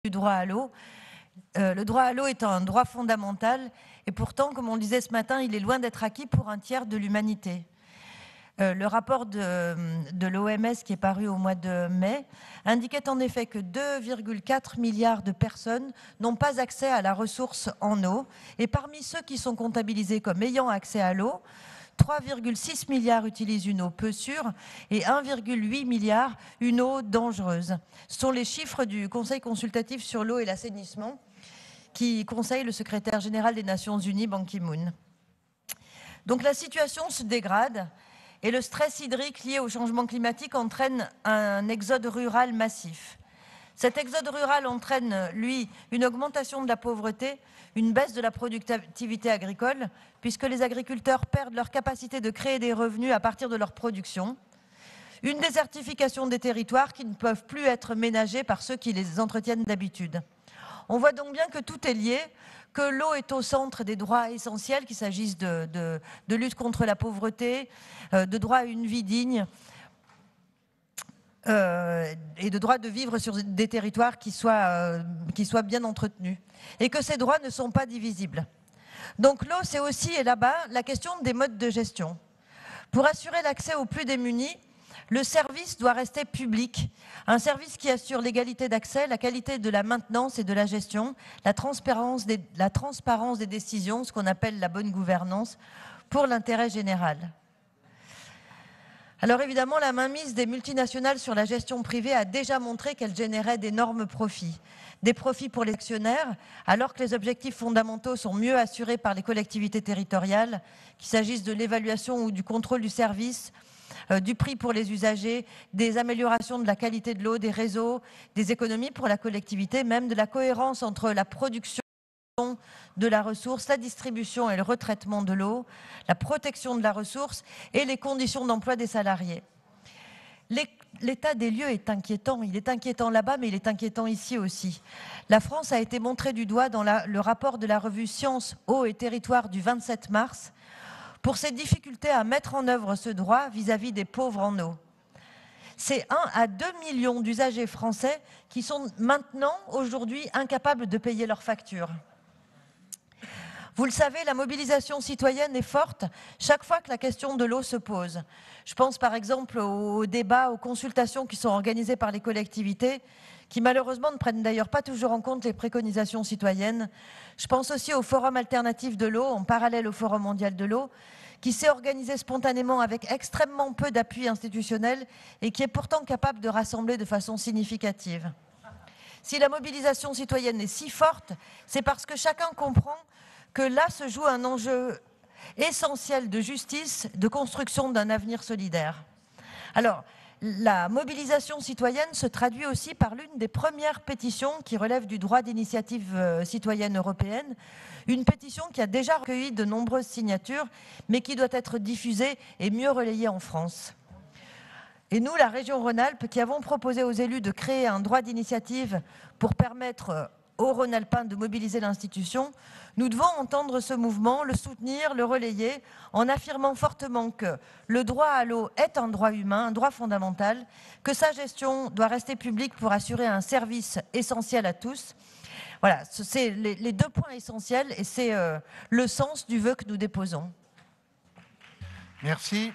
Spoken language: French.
du droit à l'eau. Le droit à l'eau est un droit fondamental et pourtant, comme on le disait ce matin, il est loin d'être acquis pour un tiers de l'humanité. Le rapport de l'OMS qui est paru au mois de mai indiquait en effet que 2,4 milliards de personnes n'ont pas accès à la ressource en eau. Et parmi ceux qui sont comptabilisés comme ayant accès à l'eau, 3,6 milliards utilisent une eau peu sûre et 1,8 milliard une eau dangereuse. Ce sont les chiffres du Conseil consultatif sur l'eau et l'assainissement qui conseille le secrétaire général des Nations Unies, Ban Ki-moon. Donc la situation se dégrade et le stress hydrique lié au changement climatique entraîne un exode rural massif. Cet exode rural entraîne, lui, une augmentation de la pauvreté, une baisse de la productivité agricole, puisque les agriculteurs perdent leur capacité de créer des revenus à partir de leur production, une désertification des territoires qui ne peuvent plus être ménagés par ceux qui les entretiennent d'habitude. On voit donc bien que tout est lié, que l'eau est au centre des droits essentiels, qu'il s'agisse de lutte contre la pauvreté, de droit à une vie digne, et de droit de vivre sur des territoires qui soient bien entretenus. Et que ces droits ne sont pas divisibles. Donc l'eau, c'est aussi, et là-bas, la question des modes de gestion. Pour assurer l'accès aux plus démunis, le service doit rester public. Un service qui assure l'égalité d'accès, la qualité de la maintenance et de la gestion, la transparence des décisions, ce qu'on appelle la bonne gouvernance, pour l'intérêt général. Alors évidemment, la mainmise des multinationales sur la gestion privée a déjà montré qu'elle générait d'énormes profits. Des profits pour les actionnaires, alors que les objectifs fondamentaux sont mieux assurés par les collectivités territoriales, qu'il s'agisse de l'évaluation ou du contrôle du service, du prix pour les usagers, des améliorations de la qualité de l'eau, des réseaux, des économies pour la collectivité, même de la cohérence entre la production de la ressource, la distribution et le retraitement de l'eau, la protection de la ressource et les conditions d'emploi des salariés. L'état des lieux est inquiétant. Il est inquiétant là-bas, mais il est inquiétant ici aussi. La France a été montrée du doigt dans le rapport de la revue Sciences, Eau et Territoire du 27 mars pour ses difficultés à mettre en œuvre ce droit vis-à-vis des pauvres en eau. C'est 1 à 2 millions d'usagers français qui sont maintenant, aujourd'hui, incapables de payer leurs factures. Vous le savez, la mobilisation citoyenne est forte chaque fois que la question de l'eau se pose. Je pense par exemple aux débats, aux consultations qui sont organisées par les collectivités, qui malheureusement ne prennent d'ailleurs pas toujours en compte les préconisations citoyennes. Je pense aussi au Forum alternatif de l'eau, en parallèle au Forum mondial de l'eau, qui s'est organisé spontanément avec extrêmement peu d'appui institutionnel et qui est pourtant capable de rassembler de façon significative. Si la mobilisation citoyenne est si forte, c'est parce que chacun comprend que là se joue un enjeu essentiel de justice, de construction d'un avenir solidaire. Alors, la mobilisation citoyenne se traduit aussi par l'une des premières pétitions qui relève du droit d'initiative citoyenne européenne, une pétition qui a déjà recueilli de nombreuses signatures, mais qui doit être diffusée et mieux relayée en France. Et nous, la région Rhône-Alpes, qui avons proposé aux élus de créer un droit d'initiative pour permettre aux Rhône-Alpins de mobiliser l'institution, nous devons entendre ce mouvement, le soutenir, le relayer, en affirmant fortement que le droit à l'eau est un droit humain, un droit fondamental, que sa gestion doit rester publique pour assurer un service essentiel à tous. Voilà, c'est les deux points essentiels et c'est le sens du vœu que nous déposons. Merci.